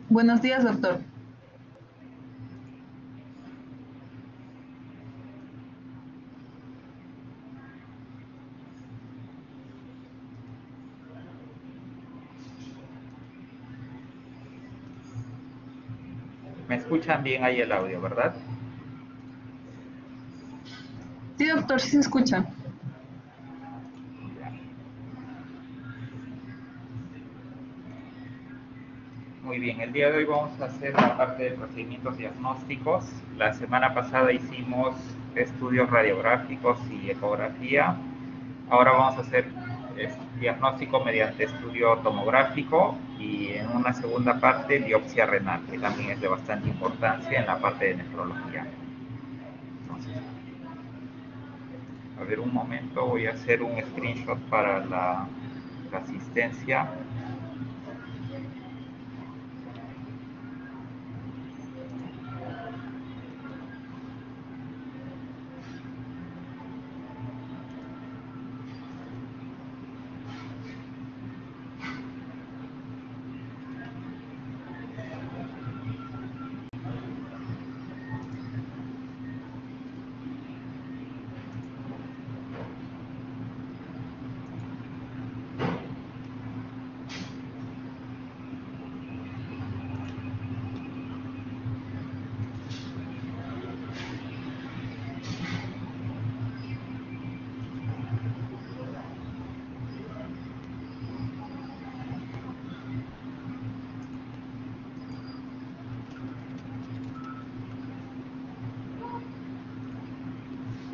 Buenos días, doctor. Me escuchan bien ahí el audio, ¿verdad? Sí, doctor, sí se escucha. Ya. Muy bien, el día de hoy vamos a hacer la parte de procedimientos diagnósticos. La semana pasada hicimos estudios radiográficos y ecografía. Ahora vamos a hacer diagnóstico mediante estudio tomográfico y en una segunda parte biopsia renal, que también es de bastante importancia en la parte de nefrología. Entonces, a ver un momento, voy a hacer un screenshot para la asistencia.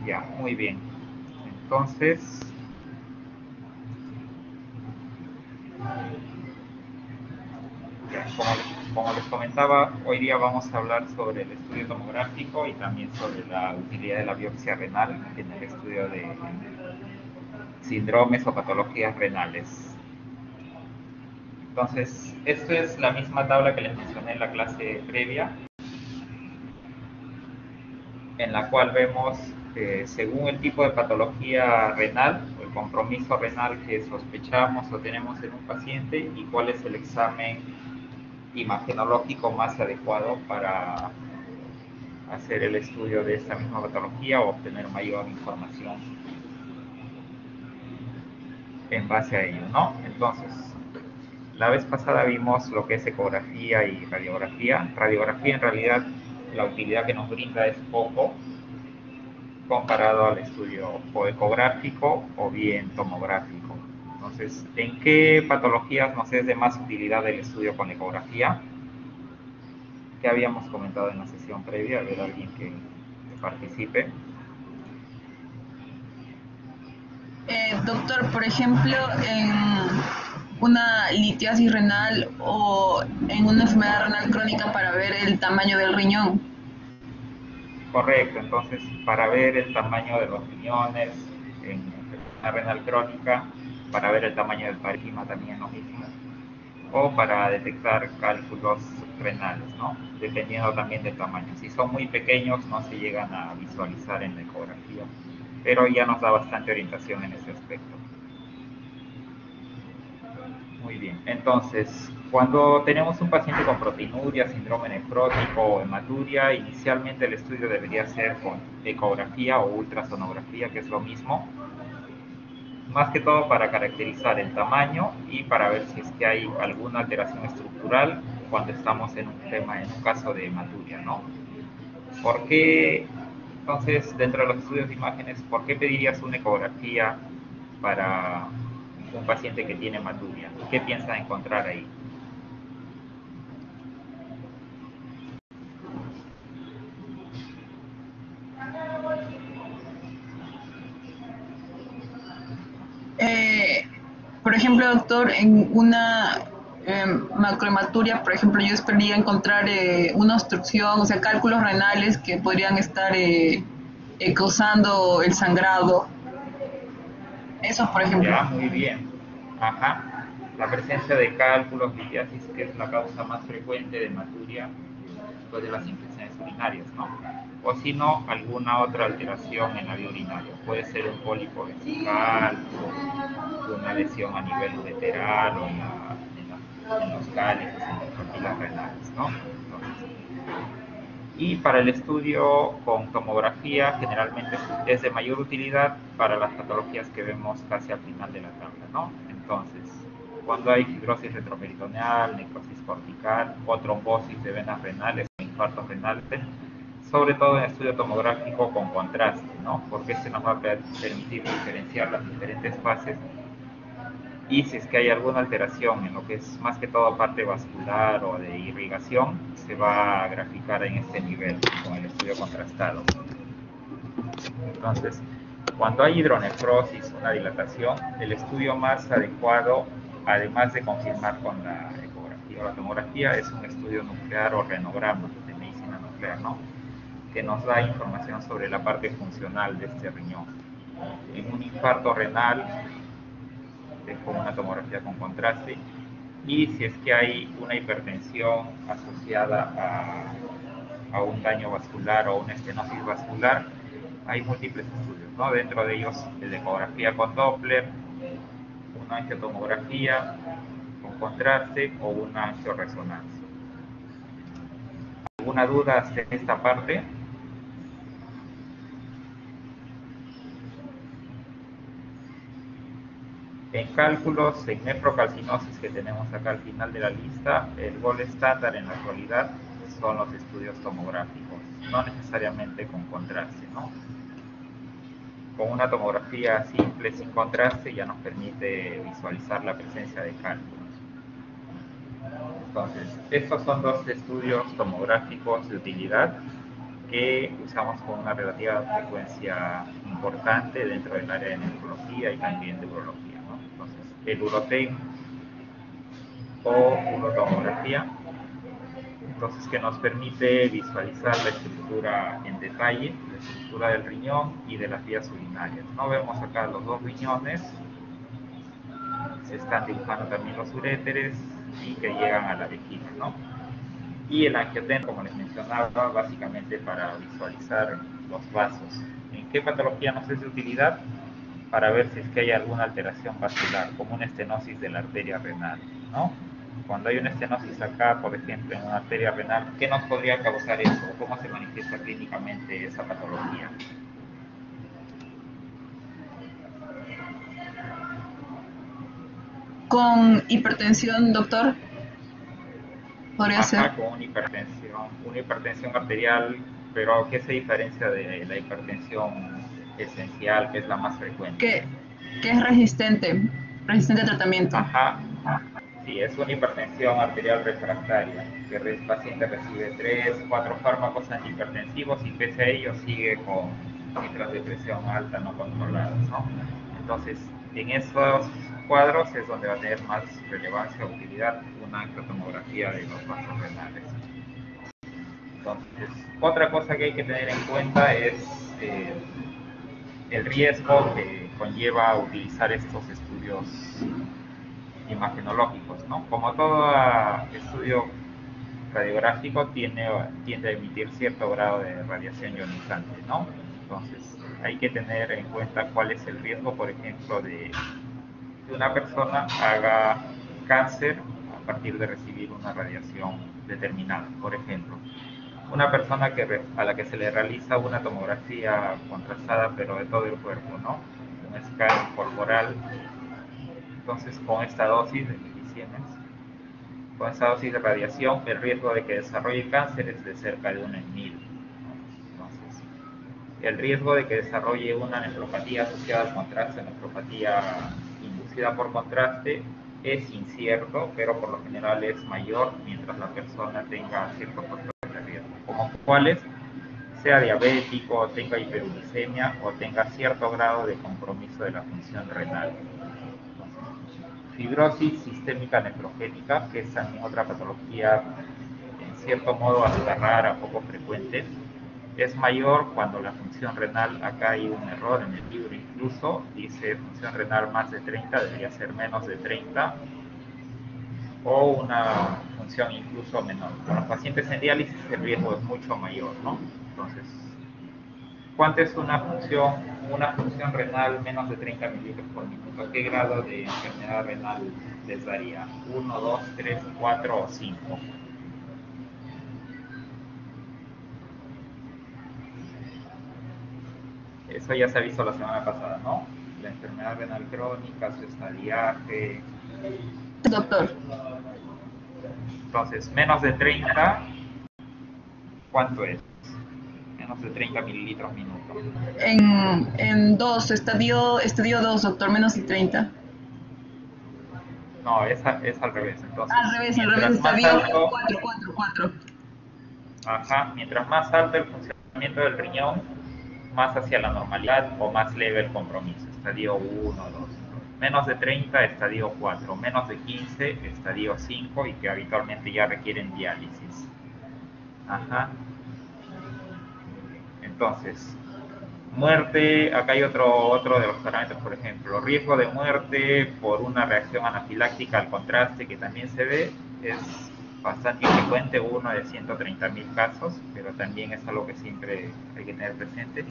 Ya, muy bien. Entonces, ya, como les comentaba, hoy día vamos a hablar sobre el estudio tomográfico y también sobre la utilidad de la biopsia renal en el estudio de síndromes o patologías renales. Entonces, esto es la misma tabla que les mencioné en la clase previa, en la cual vemos, según el tipo de patología renal, o el compromiso renal que sospechamos o tenemos en un paciente y cuál es el examen imagenológico más adecuado para hacer el estudio de esta misma patología o obtener mayor información en base a ello, ¿no? Entonces, la vez pasada vimos lo que es ecografía y radiografía. Radiografía en realidad la utilidad que nos brinda es poco comparado al estudio o ecográfico o bien tomográfico. Entonces, ¿en qué patologías nos es de más utilidad el estudio con ecografía? Que habíamos comentado en la sesión previa, a ver alguien que participe. Doctor, por ejemplo, en una litiasis renal o en una enfermedad renal crónica para ver el tamaño del riñón. Correcto, entonces para ver el tamaño de los riñones en enfermedad renal crónica, para ver el tamaño del parénquima también lo mismo, o para detectar cálculos renales, ¿no? Dependiendo también del tamaño. Si son muy pequeños no se llegan a visualizar en la ecografía, pero ya nos da bastante orientación en ese aspecto. Muy bien, entonces, cuando tenemos un paciente con proteinuria, síndrome nefrótico o hematuria, inicialmente el estudio debería ser con ecografía o ultrasonografía, que es lo mismo, más que todo para caracterizar el tamaño y para ver si es que hay alguna alteración estructural cuando estamos en un tema, en un caso de hematuria, ¿no? ¿Por qué, entonces, dentro de los estudios de imágenes, por qué pedirías una ecografía para un paciente que tiene hematuria? ¿Qué piensa encontrar ahí? Eh, por ejemplo, doctor, en una macrohematuria, por ejemplo, yo esperaría encontrar una obstrucción, o sea, cálculos renales que podrían estar causando el sangrado. Eso, por ejemplo. Ya, muy bien. Ajá. La presencia de cálculos, litiasis, que es la causa más frecuente de hematuria después de las infecciones urinarias, ¿no? O si no, alguna otra alteración en la vía urinaria. Puede ser un pólipo vesical, una lesión a nivel ureteral o en los cálices, en las papilas renales. ¿no? Entonces, y para el estudio con tomografía generalmente es de mayor utilidad para las patologías que vemos casi al final de la tabla, ¿no? Entonces, cuando hay fibrosis retroperitoneal, necrosis cortical o trombosis de venas renales o infartos renales, sobre todo en estudio tomográfico con contraste, ¿no? Porque este nos va a permitir diferenciar las diferentes fases y si es que hay alguna alteración en lo que es más que todo parte vascular o de irrigación, se va a graficar en este nivel con el estudio contrastado. Entonces, cuando hay hidronefrosis, una dilatación, el estudio más adecuado, además de confirmar con la ecografía o la tomografía, es un estudio nuclear o renograma de medicina nuclear, ¿no? Que nos da información sobre la parte funcional de este riñón. En un infarto renal, con una tomografía con contraste, y si es que hay una hipertensión asociada a un daño vascular o una estenosis vascular, hay múltiples estudios, ¿no? Dentro de ellos el de ecografía con Doppler, una angiotomografía con contraste o una angioresonancia. ¿Alguna duda hasta esta parte? En cálculos, en nefrocalcinosis que tenemos acá al final de la lista, el gold estándar en la actualidad son los estudios tomográficos, no necesariamente con contraste, ¿no? Con una tomografía simple sin contraste ya nos permite visualizar la presencia de cálculos. Entonces, estos son dos estudios tomográficos de utilidad que usamos con una relativa frecuencia importante dentro del área de nefrología y también de urología, ¿no? Entonces, el urotem o urotomografía, entonces que nos permite visualizar la estructura en detalle, la estructura del riñón y de las vías urinarias, ¿no? Vemos acá los dos riñones, se están dibujando también los uréteres y que llegan a la vejiga, ¿no? Y el angiotem, como les mencionaba, básicamente para visualizar los vasos. ¿En qué patología nos es de utilidad? Para ver si es que hay alguna alteración vascular, como una estenosis de la arteria renal, ¿no? Cuando hay una estenosis acá, por ejemplo, en una arteria renal, ¿qué nos podría causar eso? ¿Cómo se manifiesta clínicamente esa patología? Con hipertensión, doctor, podría ser. Ajá, con una hipertensión arterial, pero ¿qué se diferencia de la hipertensión esencial, que es la más frecuente? Que, que es resistente, resistente a tratamiento. Ajá, sí, es una hipertensión arterial refractaria, que el paciente recibe 3, 4 fármacos antihipertensivos y pese a ello sigue con cifras de presión alta no controladas, ¿no? Entonces, en esos cuadros es donde va a tener más relevancia o utilidad una angiotomografía de los vasos renales. Entonces, otra cosa que hay que tener en cuenta es el riesgo que conlleva utilizar estos estudios imagenológicos, ¿no? Como todo estudio radiográfico tiende a emitir cierto grado de radiación ionizante, ¿no? Entonces, hay que tener en cuenta cuál es el riesgo, por ejemplo, de que una persona haga cáncer a partir de recibir una radiación determinada. Por ejemplo, una persona a la que se le realiza una tomografía contrastada, pero de todo el cuerpo, ¿no? Un escáner corporal. Entonces, con esta dosis de Siemens, con esta dosis de radiación, el riesgo de que desarrolle cáncer es de cerca de 1 en 1000. Entonces, el riesgo de que desarrolle una nefropatía asociada al contraste, nefropatía inducida por contraste, es incierto, pero por lo general es mayor mientras la persona tenga ciertos factores de riesgo, como cuáles sea diabético, tenga hiperuricemia o tenga cierto grado de compromiso de la función renal. Fibrosis sistémica nefrogénica, que es también otra patología en cierto modo hasta rara, poco frecuente, es mayor cuando la función renal, acá hay un error en el libro incluso, dice función renal más de 30, debería ser menos de 30, o una función incluso menor. Con los pacientes en diálisis el riesgo es mucho mayor, ¿no? Entonces, ¿cuánto es una función renal menos de 30 mililitros por minuto? ¿Qué grado de enfermedad renal les daría? ¿1, 2, 3, 4 o 5? Eso ya se ha visto la semana pasada, ¿no? La enfermedad renal crónica, su estadiaje. Doctor, Entonces, menos de 30, ¿cuánto es? Menos de 30 mililitros minuto. en 2, estadio 2, doctor, menos de 30. No, es al revés. Entonces, Al revés, mientras más estadio alto, 4, 4, 4. ajá, mientras más alto el funcionamiento del riñón, más hacia la normalidad o más leve el compromiso. Estadio 1, 2. Menos de 30, estadio 4. Menos de 15, estadio 5 y que habitualmente ya requieren diálisis. Ajá. Entonces, muerte, acá hay otro de los parámetros, por ejemplo, riesgo de muerte por una reacción anafiláctica al contraste que también se ve, es bastante infrecuente, uno de 130.000 casos, pero también es algo que siempre hay que tener presente.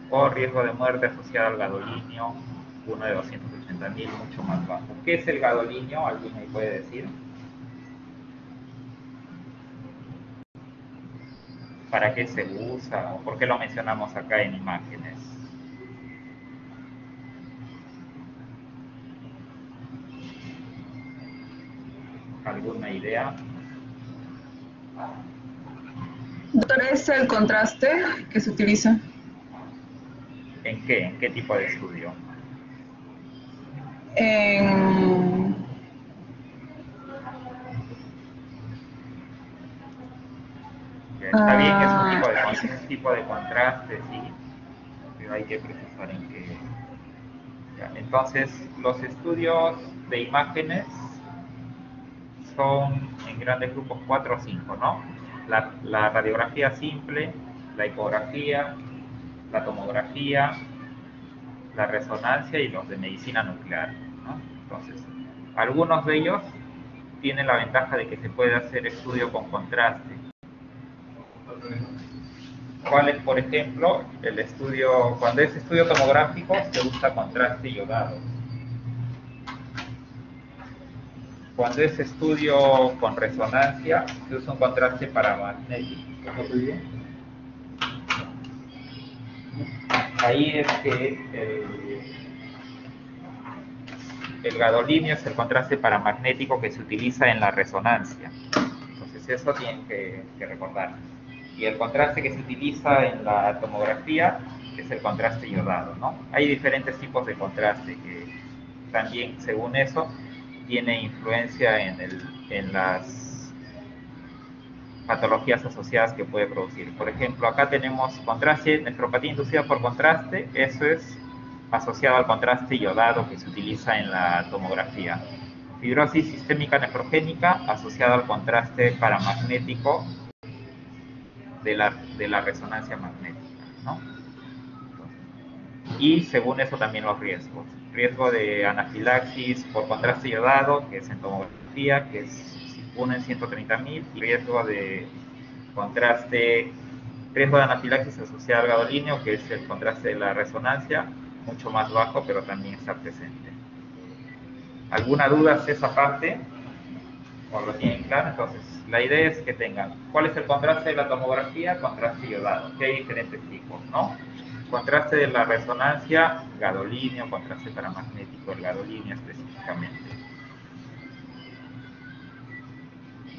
O riesgo de muerte asociado al gadolinio, uno de 280.000, mucho más bajo. ¿Qué es el gadolinio? ¿Alguien me puede decir? ¿Para qué se usa? ¿O por qué lo mencionamos acá en imágenes? ¿Alguna idea? Doctor, ¿es el contraste que se utiliza? ¿En qué? ¿En qué tipo de estudio? En, Está bien, es ah, un tipo de contraste, sí, pero hay que precisar en qué. Ya, entonces, los estudios de imágenes son en grandes grupos 4 o 5, ¿no? La radiografía simple, la ecografía, la tomografía, la resonancia y los de medicina nuclear, ¿no? Entonces, algunos de ellos tienen la ventaja de que se puede hacer estudio con contraste. ¿Cuál es, por ejemplo, el estudio? Cuando es estudio tomográfico se usa contraste iodado. Cuando es estudio con resonancia se usa un contraste paramagnético. Ahí es que el gadolinio es el contraste paramagnético que se utiliza en la resonancia. Entonces eso tienen que recordar. Y el contraste que se utiliza en la tomografía es el contraste iodado, ¿no? Hay diferentes tipos de contraste que también, según eso, tiene influencia en las patologías asociadas que puede producir. Por ejemplo, acá tenemos contraste, nefropatía inducida por contraste, eso es asociado al contraste iodado que se utiliza en la tomografía. Fibrosis sistémica nefrogénica asociada al contraste paramagnético de la resonancia magnética, ¿no? Y según eso también los riesgos. Riesgo de anafilaxis por contraste iodado, que es en tomografía, que es uno en 130.000, y riesgo de contraste, riesgo de anafilaxis asociado al gadolinio, que es el contraste de la resonancia, mucho más bajo, pero también está presente. ¿Alguna duda hacia esa parte? ¿O lo tienen claro? Entonces, la idea es que tengan, ¿cuál es el contraste de la tomografía? Contraste iodado, que hay diferentes tipos, ¿no? Contraste de la resonancia, gadolinio, contraste paramagnético, el gadolinio específicamente.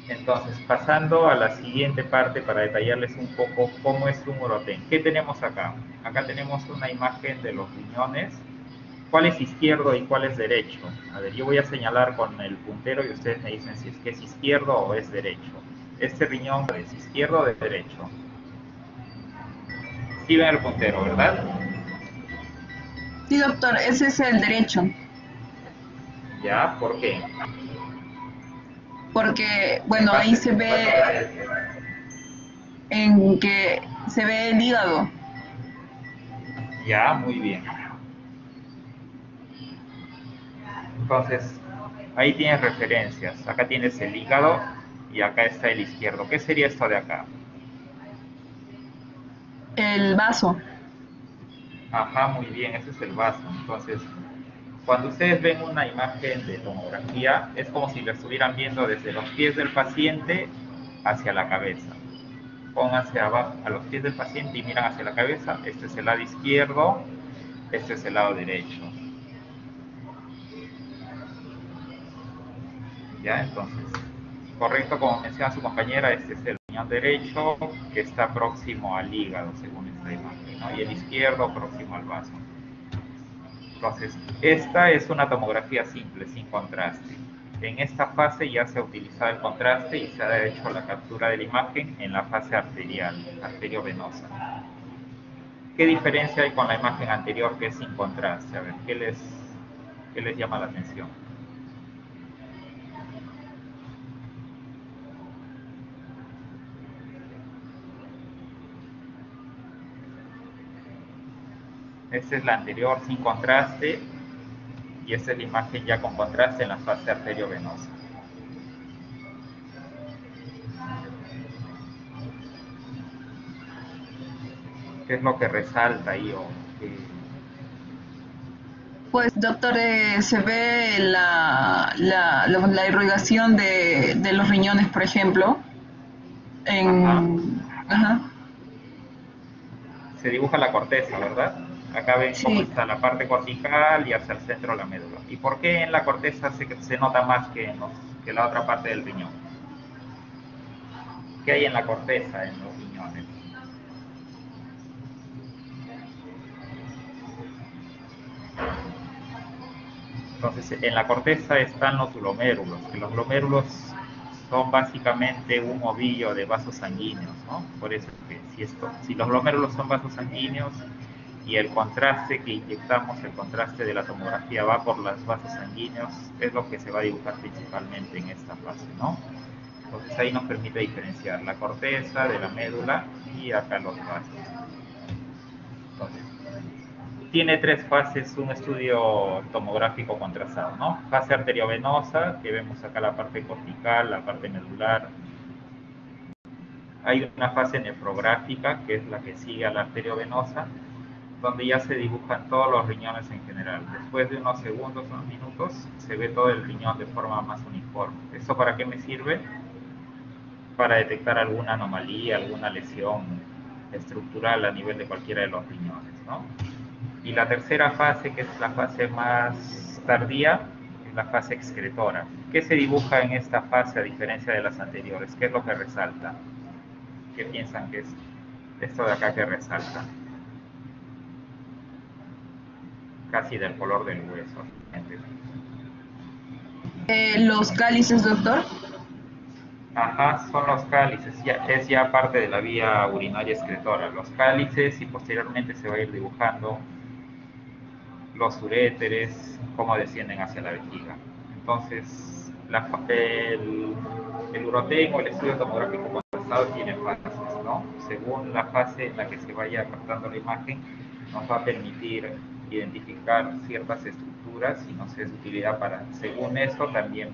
Entonces, pasando a la siguiente parte para detallarles un poco cómo es un uroten. ¿Qué tenemos acá? Acá tenemos una imagen de los riñones. ¿Cuál es izquierdo y cuál es derecho? A ver, yo voy a señalar con el puntero y ustedes me dicen si es que es izquierdo o es derecho. Este riñón es izquierdo o de derecho. Sí ven el puntero, ¿verdad? sí, doctor, ese es el derecho, ¿Ya? ¿Por qué? porque, En bueno, ahí base, se en base ve a qué. en que se ve el hígado. Ya, muy bien. Entonces, ahí tienes referencias. Acá tienes el hígado y acá está el izquierdo. ¿Qué sería esto de acá? El vaso. Ajá, muy bien, ese es el vaso. Entonces, cuando ustedes ven una imagen de tomografía, es como si lo estuvieran viendo desde los pies del paciente hacia la cabeza. Pónganse abajo, a los pies del paciente y miran hacia la cabeza. Este es el lado izquierdo, este es el lado derecho. Ya, entonces, correcto, como menciona su compañera, este es el riñón derecho que está próximo al hígado, según esta imagen, ¿no? Y el izquierdo próximo al vaso. Entonces, esta es una tomografía simple, sin contraste. En esta fase ya se ha utilizado el contraste y se ha hecho la captura de la imagen en la fase arterial, arteriovenosa. ¿Qué diferencia hay con la imagen anterior que es sin contraste? A ver, qué les llama la atención? Esta es la anterior sin contraste y esta es la imagen ya con contraste en la fase arteriovenosa. ¿Qué es lo que resalta ahí? Pues, doctor, se ve la irrigación de los riñones, por ejemplo, Ajá. Ajá, Se dibuja la corteza, ¿verdad? Acá ven cómo sí. está la parte cortical y hacia el centro la médula. ¿Y por qué en la corteza se nota más que la otra parte del riñón? ¿Qué hay en la corteza, en los riñones? Entonces, en la corteza están los glomérulos, que los glomérulos son básicamente un ovillo de vasos sanguíneos, ¿no? Por eso que si los glomérulos son vasos sanguíneos y el contraste que inyectamos, el contraste de la tomografía va por los vasos sanguíneos, es lo que se va a dibujar principalmente en esta fase, ¿no? Entonces ahí nos permite diferenciar la corteza de la médula y acá los vasos. Entonces, tiene tres fases un estudio tomográfico contrastado, ¿no? Fase arteriovenosa, que vemos acá la parte cortical, la parte medular. Hay una fase nefrográfica, que es la que sigue a la arteriovenosa, donde ya se dibujan todos los riñones en general. Después de unos segundos, unos minutos, se ve todo el riñón de forma más uniforme. ¿Esto para qué me sirve? Para detectar alguna anomalía, alguna lesión estructural a nivel de cualquiera de los riñones, ¿no? Y la tercera fase, que es la fase más tardía, es la fase excretora. ¿Qué se dibuja en esta fase a diferencia de las anteriores? ¿Qué es lo que resalta? ¿Qué piensan que es esto de acá que resalta? Casi del color del hueso. Los cálices, doctor. Ajá, son los cálices, es ya parte de la vía urinaria excretora. Los cálices y posteriormente se va a ir dibujando los uréteres, cómo descienden hacia la vejiga. Entonces, el urotec o el estudio tomográfico contrastado tiene fases, ¿no? Según la fase en la que se vaya captando la imagen, nos va a permitir identificar ciertas estructuras y nos es de utilidad para, según eso, también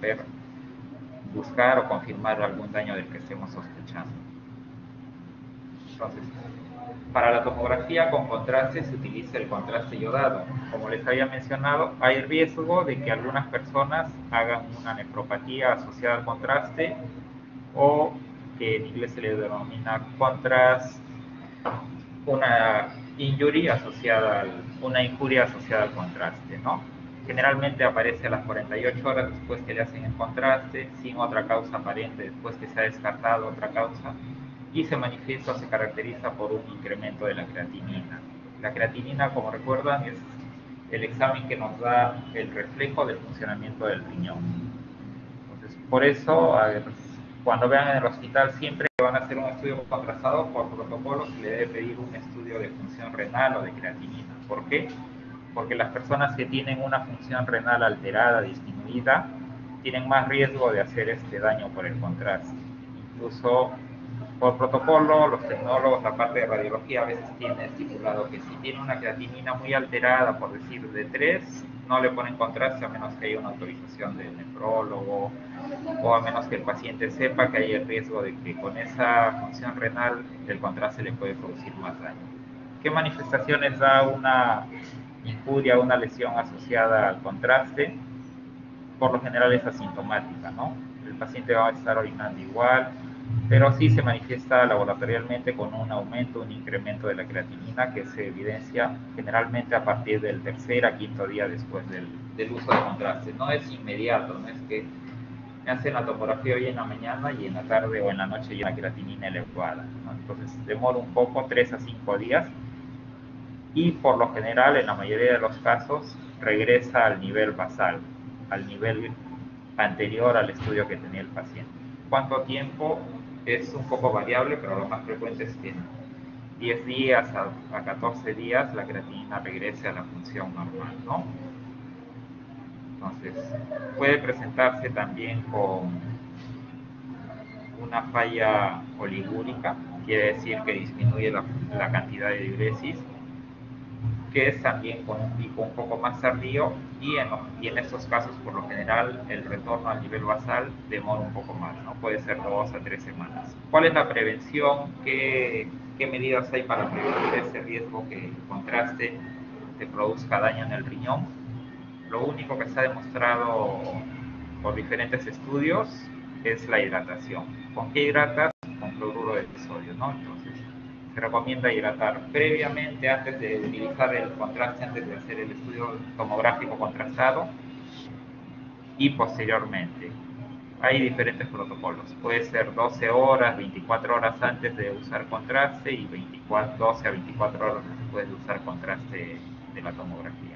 buscar o confirmar algún daño del que estemos sospechando. Entonces, para la tomografía con contraste se utiliza el contraste yodado. Como les había mencionado, hay riesgo de que algunas personas hagan una nefropatía asociada al contraste o que en inglés se le denomina contrast, una injuria asociada al contraste, ¿no? Generalmente aparece a las 48 horas después que le hacen el contraste, sin otra causa aparente, después que se ha descartado otra causa, y se manifiesta o se caracteriza por un incremento de la creatinina. La creatinina, como recuerdan, es el examen que nos da el reflejo del funcionamiento del riñón. Entonces, por eso, cuando vean en el hospital, siempre que van a hacer un estudio contrastado, por protocolo se le debe pedir un estudio de función renal o de creatinina. ¿Por qué? Porque las personas que tienen una función renal alterada, disminuida, tienen más riesgo de hacer este daño por el contraste. Incluso por protocolo, los tecnólogos, la parte de radiología, a veces tiene estipulado que si tiene una creatinina muy alterada, por decir de 3, no le ponen contraste a menos que haya una autorización del nefrólogo o a menos que el paciente sepa que hay el riesgo de que con esa función renal el contraste le puede producir más daño. ¿Qué manifestaciones da una injuria, una lesión asociada al contraste? Por lo general es asintomática, ¿no? El paciente va a estar orinando igual, pero sí se manifiesta laboratorialmente con un aumento, un incremento de la creatinina que se evidencia generalmente a partir del tercer a quinto día después del uso de contraste. No es inmediato, no es que me hacen la tomografía hoy en la mañana y en la tarde o en la noche ya la creatinina elevada, ¿no? Entonces demora un poco, 3 a 5 días, y por lo general, en la mayoría de los casos, regresa al nivel basal, al nivel anterior al estudio que tenía el paciente. ¿Cuánto tiempo? Es un poco variable, pero lo más frecuente es que en 10 días a 14 días la creatinina regrese a la función normal, ¿no? Entonces, puede presentarse también con una falla oligúrica, quiere decir que disminuye la cantidad de diuresis, que es también con un pico un poco más tardío, y en estos casos por lo general el retorno al nivel basal demora un poco más, ¿no? Puede ser 2 a 3 semanas. ¿Cuál es la prevención? ¿Qué medidas hay para prevenir ese riesgo que el contraste te produzca daño en el riñón? Lo único que se ha demostrado por diferentes estudios es la hidratación. ¿Con qué hidratas? Con cloruro de sodio, ¿no? Entonces, se recomienda hidratar previamente, antes de utilizar el contraste, antes de hacer el estudio tomográfico contrastado, y posteriormente. Hay diferentes protocolos. Puede ser 12 horas, 24 horas antes de usar contraste y 12 a 24 horas después de usar contraste de la tomografía.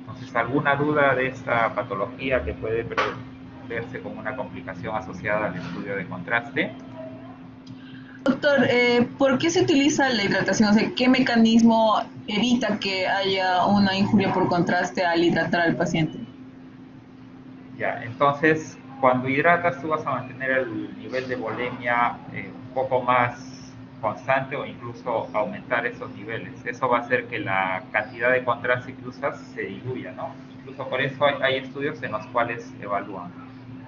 Entonces, ¿alguna duda de esta patología que puede verse como una complicación asociada al estudio de contraste? Doctor, ¿por qué se utiliza la hidratación? O sea, ¿qué mecanismo evita que haya una injuria por contraste al hidratar al paciente? Ya, entonces, cuando hidratas tú vas a mantener el nivel de volemia un poco más constante o incluso aumentar esos niveles. Eso va a hacer que la cantidad de contraste que usas se diluya, ¿no? Incluso por eso hay estudios en los cuales evalúan.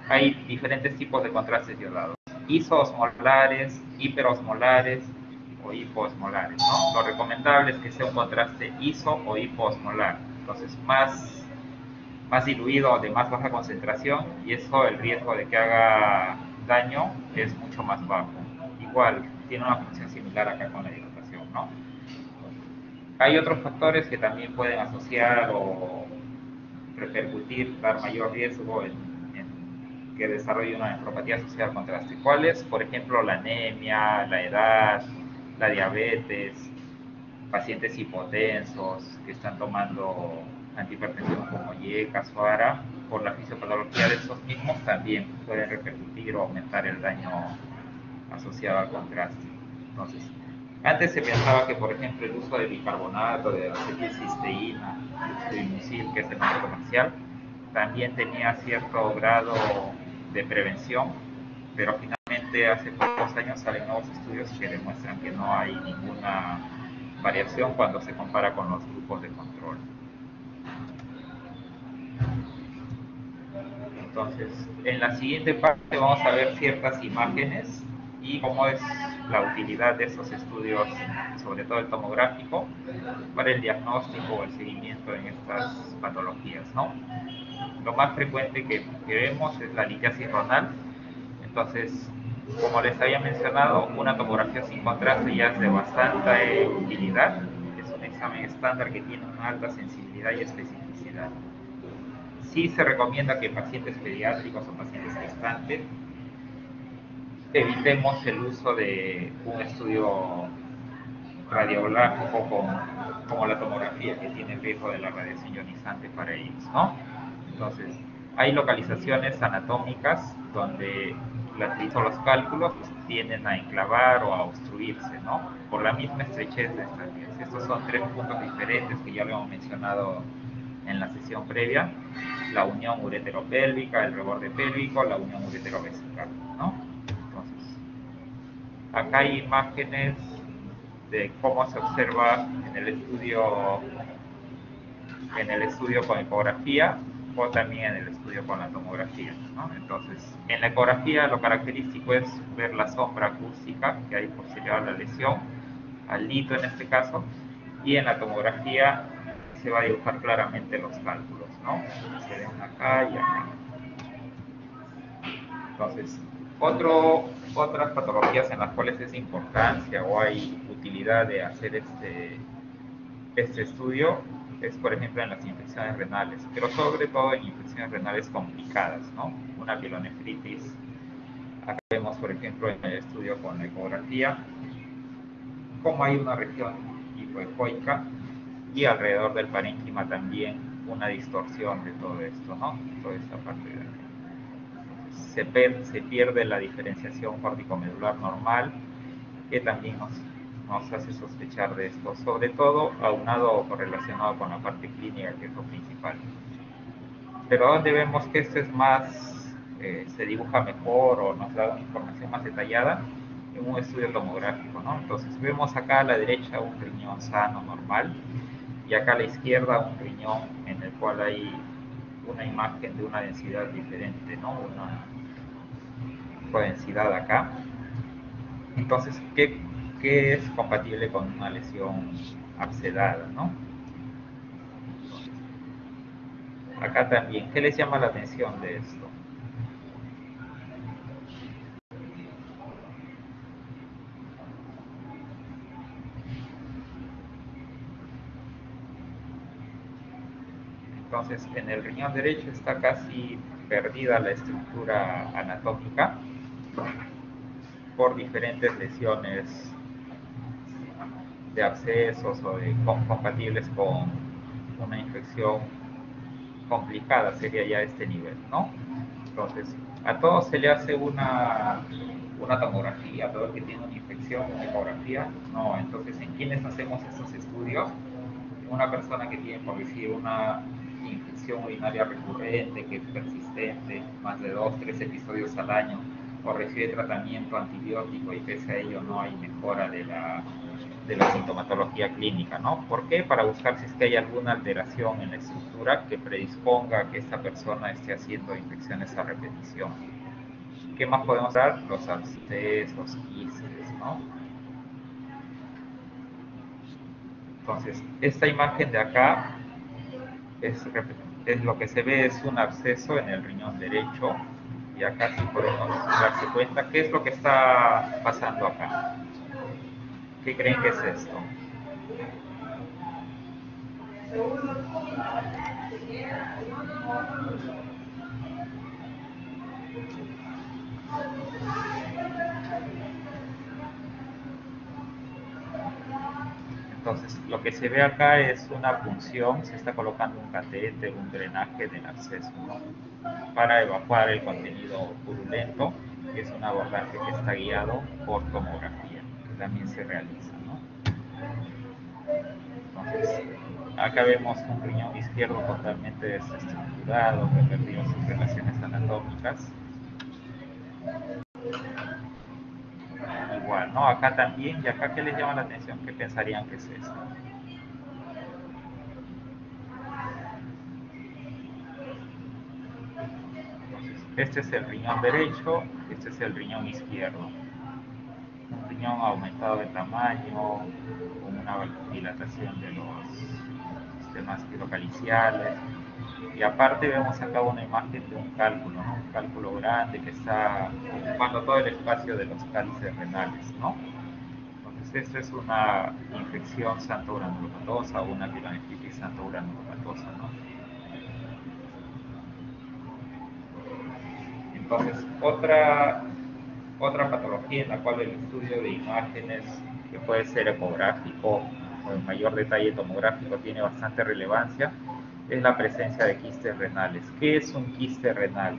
Hay diferentes tipos de contrastes iodados: isoosmolares, hiperosmolares o hipoosmolares, ¿no? Lo recomendable es que sea un contraste iso o hipoosmolar. Entonces, más diluido, de más baja concentración, y eso, el riesgo de que haga daño es mucho más bajo. Igual, tiene una función similar acá con la hidratación, ¿no? Hay otros factores que también pueden asociar o repercutir, dar mayor riesgo en que desarrolle una nefropatía asociada al contraste. ¿Cuáles? Por ejemplo, la anemia, la edad, la diabetes, pacientes hipotensos que están tomando antihipertensivos como IECA, SUARA, por la fisiopatología de esos mismos también pueden repercutir o aumentar el daño asociado al contraste. Entonces, antes se pensaba que, por ejemplo, el uso de bicarbonato, de acetilcisteína, de imucil, que es el nombre comercial, también tenía cierto grado de prevención, pero finalmente hace pocos años salen nuevos estudios que demuestran que no hay ninguna variación cuando se compara con los grupos de control. Entonces, en la siguiente parte vamos a ver ciertas imágenes y cómo es la utilidad de esos estudios, sobre todo el tomográfico, para el diagnóstico o el seguimiento en estas patologías, ¿no? Lo más frecuente que vemos es la litiasis renal. Entonces, como les había mencionado, una tomografía sin contraste ya es de bastante utilidad. Es un examen estándar que tiene una alta sensibilidad y especificidad. Sí se recomienda que en pacientes pediátricos o pacientes gestantes evitemos el uso de un estudio radiográfico como la tomografía, que tiene el riesgo de la radiación ionizante para ellos, ¿no? Entonces, hay localizaciones anatómicas donde los cálculos tienden a enclavar o a obstruirse, ¿no? Por la misma estrechez de estas vías. Estos son tres puntos diferentes que ya lo hemos mencionado en la sesión previa: la unión ureteropélvica, el reborde pélvico, la unión ureterovesical, ¿no? Entonces, acá hay imágenes de cómo se observa en el estudio con ecografía o también en el estudio con la tomografía, ¿no? Entonces, en la ecografía lo característico es ver la sombra acústica que hay posterior a la lesión, al lito en este caso, y en la tomografía se va a dibujar claramente los cálculos, ¿no? Se ven acá y acá. Entonces, Otras patologías en las cuales es importancia o hay utilidad de hacer este estudio es, por ejemplo, en las infecciones renales, pero sobre todo en infecciones renales complicadas, ¿no? Una pielonefritis. Acá vemos, por ejemplo, en el estudio con la ecografía, cómo hay una región hipoecoica y alrededor del parénquima también una distorsión de todo esto, ¿no? Toda esta parte de aquí. Se pierde la diferenciación corticomedular normal, que también nos hace sospechar de esto, sobre todo aunado o correlacionado con la parte clínica, que es lo principal. Pero donde vemos que esto es más, se dibuja mejor o nos da una información más detallada en un estudio tomográfico, ¿no? Entonces vemos acá a la derecha un riñón sano, normal, y acá a la izquierda un riñón en el cual hay una imagen de una densidad diferente, ¿no? Una densidad acá. Entonces, ¿qué es compatible con una lesión abscedada, ¿no? Acá también, ¿qué les llama la atención de esto? Entonces, en el riñón derecho está casi perdida la estructura anatómica por diferentes lesiones de abscesos o compatibles con una infección complicada, sería ya este nivel, ¿no? Entonces, a todos se le hace una tomografía, a todo el que tiene una infección, una ecografía, no. Entonces, ¿en quiénes hacemos estos estudios? Una persona que tiene, por decir, una infección urinaria recurrente, que es persistente, más de 2, 3 episodios al año, o recibe tratamiento antibiótico y pese a ello no hay mejora de la sintomatología clínica, ¿no? ¿Por qué? Para buscar si es que hay alguna alteración en la estructura que predisponga a que esta persona esté haciendo infecciones a repetición. ¿Qué más podemos dar? Los abscesos, quistes, ¿no? Entonces, esta imagen de acá es lo que se ve, es un absceso en el riñón derecho, y acá sí podemos darse cuenta qué es lo que está pasando acá. ¿Qué creen que es esto? Entonces, lo que se ve acá es una punción, se está colocando un catéter, un drenaje del absceso, ¿no? Para evacuar el contenido purulento, que es un abordaje que está guiado por tomografía, que también se realiza, ¿no? Entonces, acá vemos un riñón izquierdo totalmente desestructurado, que perdió sus relaciones anatómicas. Igual, ¿no? Acá también, y acá, ¿qué les llama la atención? ¿Qué pensarían que es esto? Entonces, este es el riñón derecho, este es el riñón izquierdo. Un riñón aumentado de tamaño, con una dilatación de los sistemas quirocaniciales. Y aparte vemos acá una imagen de un cálculo, ¿no? Un cálculo grande que está ocupando todo el espacio de los cálices renales, ¿no? Entonces, esto es una infección santougranulomatosa o una pielonefritis santougranulomatosa, ¿no? Entonces, otra patología en la cual el estudio de imágenes, que puede ser ecográfico o en mayor detalle tomográfico, tiene bastante relevancia, es la presencia de quistes renales. ¿Qué es un quiste renal?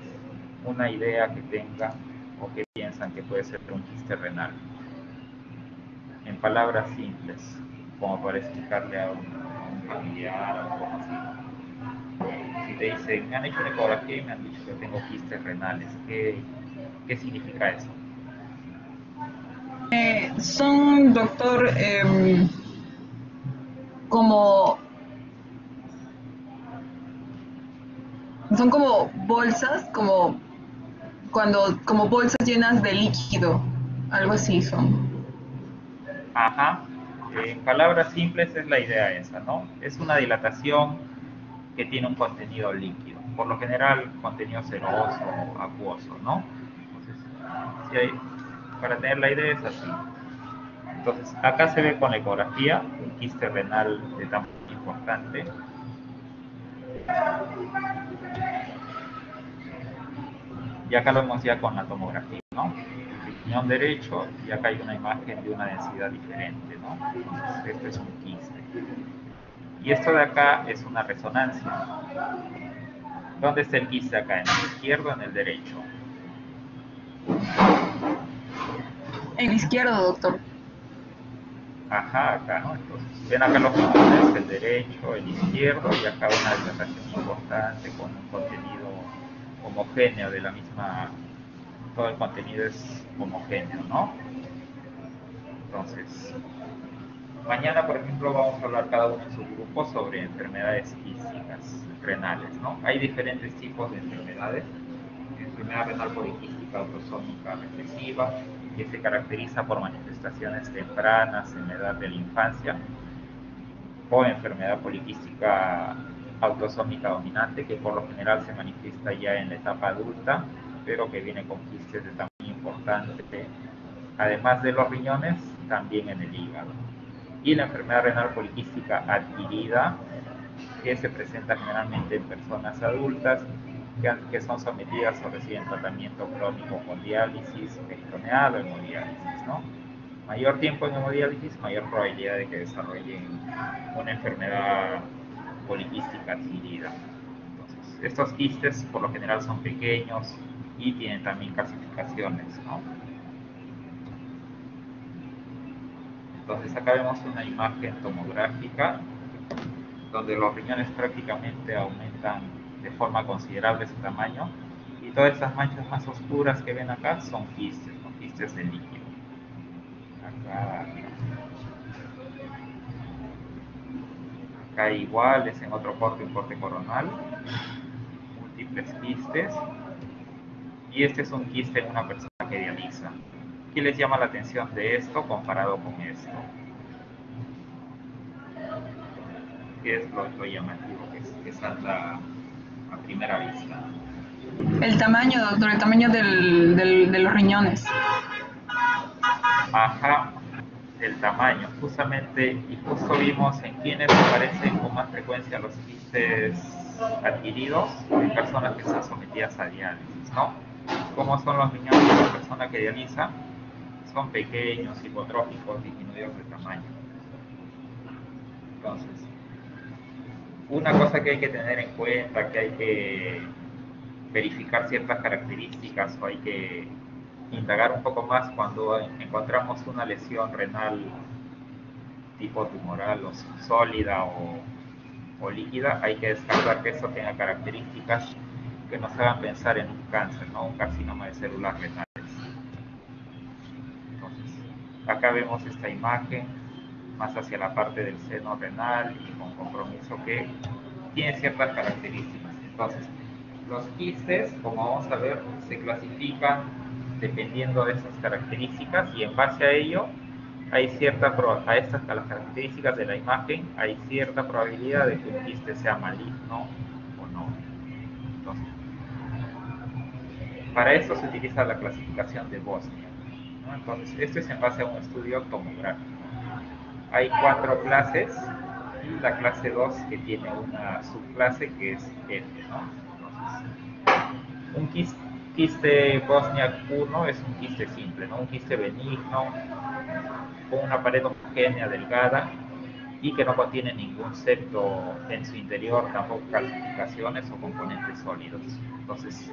Una idea que tengan o que piensan que puede ser un quiste renal. En palabras simples, como para explicarle a un familiar, a un conocido. Si te dicen, me han hecho una ecografía y me han dicho que tengo quistes renales, ¿qué significa eso? Son, doctor, como, son como bolsas, como bolsas llenas de líquido, algo así son. Ajá, en palabras simples es la idea esa, ¿no? Es una dilatación que tiene un contenido líquido, por lo general contenido ceroso o acuoso, ¿no? Entonces, Si hay, para tener la idea es así. Entonces, acá se ve con la ecografía un quiste renal de tamaño importante. Y acá lo vemos ya con la tomografía, ¿no? El riñón derecho, y acá hay una imagen de una densidad diferente, ¿no? Entonces, este es un quiste. Y esto de acá es una resonancia. ¿Dónde está el quiste acá? ¿En el izquierdo o en el derecho? En el izquierdo, doctor. Ajá, acá, ¿no? Entonces, ven acá los riñones, el derecho, el izquierdo, y acá una dilatación importante con un contenido homogéneo de la misma, todo el contenido es homogéneo, ¿no? Entonces, mañana, por ejemplo, vamos a hablar cada uno en su grupo sobre enfermedades quísticas renales, ¿no? Hay diferentes tipos de enfermedades. Enfermedad renal poliquística autosómica recesiva, que se caracteriza por manifestaciones tempranas en la edad de la infancia, o enfermedad poliquística autosómica dominante, que por lo general se manifiesta ya en la etapa adulta, pero que viene con quistes de tamaño importante, además de los riñones, también en el hígado. Y la enfermedad renal poliquística adquirida, que se presenta generalmente en personas adultas que son sometidas o reciben tratamiento crónico con diálisis peritoneal o hemodiálisis, ¿no? Mayor tiempo en hemodiálisis, mayor probabilidad de que desarrollen una enfermedad poliquística adquirida. Entonces, estos quistes por lo general son pequeños y tienen también calcificaciones, ¿no? Entonces acá vemos una imagen tomográfica donde los riñones prácticamente aumentan de forma considerable su tamaño, y todas estas manchas más oscuras que ven acá son quistes, ¿no? Quistes de líquido. Acá igual es en otro corte, un corte coronal, múltiples quistes, y este es un quiste en una persona que dializa. ¿Qué les llama la atención de esto comparado con esto? ¿Qué es lo llamativo que salta a primera vista? El tamaño, doctor, el tamaño de los riñones. Ajá, el tamaño, justamente, y justo vimos en quienes aparecen con más frecuencia los quistes adquiridos en personas que están sometidas a diálisis, ¿no? ¿Cómo son los riñones de la persona que dializa? Son pequeños, hipotróficos, disminuidos de tamaño. Entonces, una cosa que hay que tener en cuenta, que hay que verificar ciertas características o hay que indagar un poco más cuando encontramos una lesión renal tipo tumoral o sólida o líquida, hay que descartar que eso tenga características que nos hagan pensar en un cáncer, ¿no? Un carcinoma de células renales. Entonces, acá vemos esta imagen más hacia la parte del seno renal y con compromiso que tiene ciertas características. Entonces, los quistes, como vamos a ver, se clasifican dependiendo de esas características, y en base a ello hay a estas las características de la imagen hay cierta probabilidad de que un quiste sea maligno o no. Entonces, para eso se utiliza la clasificación de Bosnia, ¿no? Entonces, esto es en base a un estudio tomográfico. Hay 4 clases y la clase 2 que tiene una subclase que es F, ¿no? Entonces, un quiste Bosnia 1 es un quiste simple, ¿no? Un quiste benigno con una pared homogénea delgada y que no contiene ningún septo en su interior, tampoco calcificaciones o componentes sólidos. Entonces,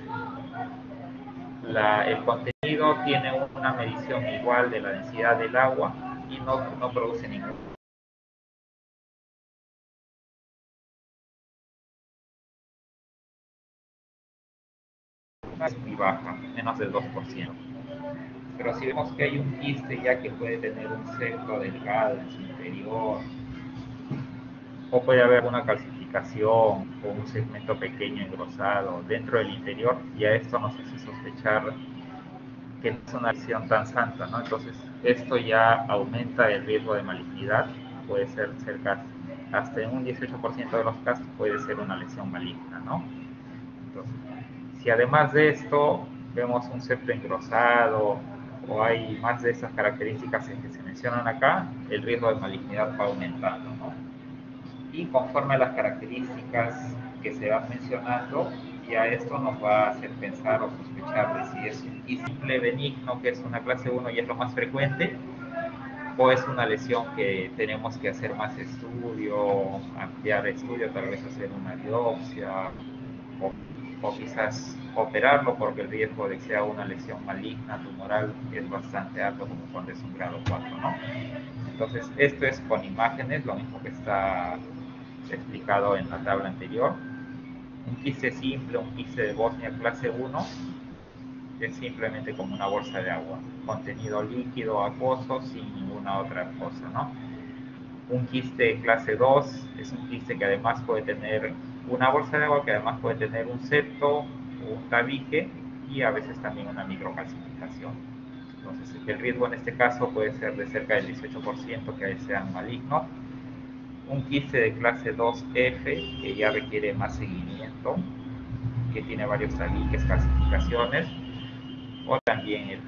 el contenido tiene una medición igual de la densidad del agua y no produce ningún. Es muy baja, menos del 2%. Pero si vemos que hay un quiste ya que puede tener un septo delgado en su interior, o puede haber una calcificación o un segmento pequeño engrosado dentro del interior, ya esto nos hace sospechar que no es una lesión tan santa, ¿no? Entonces, esto ya aumenta el riesgo de malignidad, puede ser cerca, hasta en un 18% de los casos puede ser una lesión maligna, ¿no? Entonces, si además de esto vemos un septo engrosado o hay más de esas características que se mencionan acá, el riesgo de malignidad va aumentando, ¿no? Y conforme a las características que se van mencionando, ya esto nos va a hacer pensar o sospechar de si es un simple benigno, que es una clase 1 y es lo más frecuente, o es una lesión que tenemos que hacer más estudio, ampliar estudio, tal vez hacer una biopsia, o, o quizás operarlo porque el riesgo de que sea una lesión maligna, tumoral, es bastante alto, como cuando es un grado 4, ¿no? Entonces, esto es con imágenes, lo mismo que está explicado en la tabla anterior. Un quiste simple, un quiste de Bosnia clase 1, es simplemente como una bolsa de agua, contenido líquido, acuoso, sin ninguna otra cosa, ¿no? Un quiste clase 2 es un quiste que además puede tener una bolsa de agua, que además puede tener un septo, un tabique y a veces también una microcalcificación. Entonces, el riesgo en este caso puede ser de cerca del 18% que sean malignos. Un quiste de clase 2F que ya requiere más seguimiento, que tiene varios tabiques, calcificaciones, o también el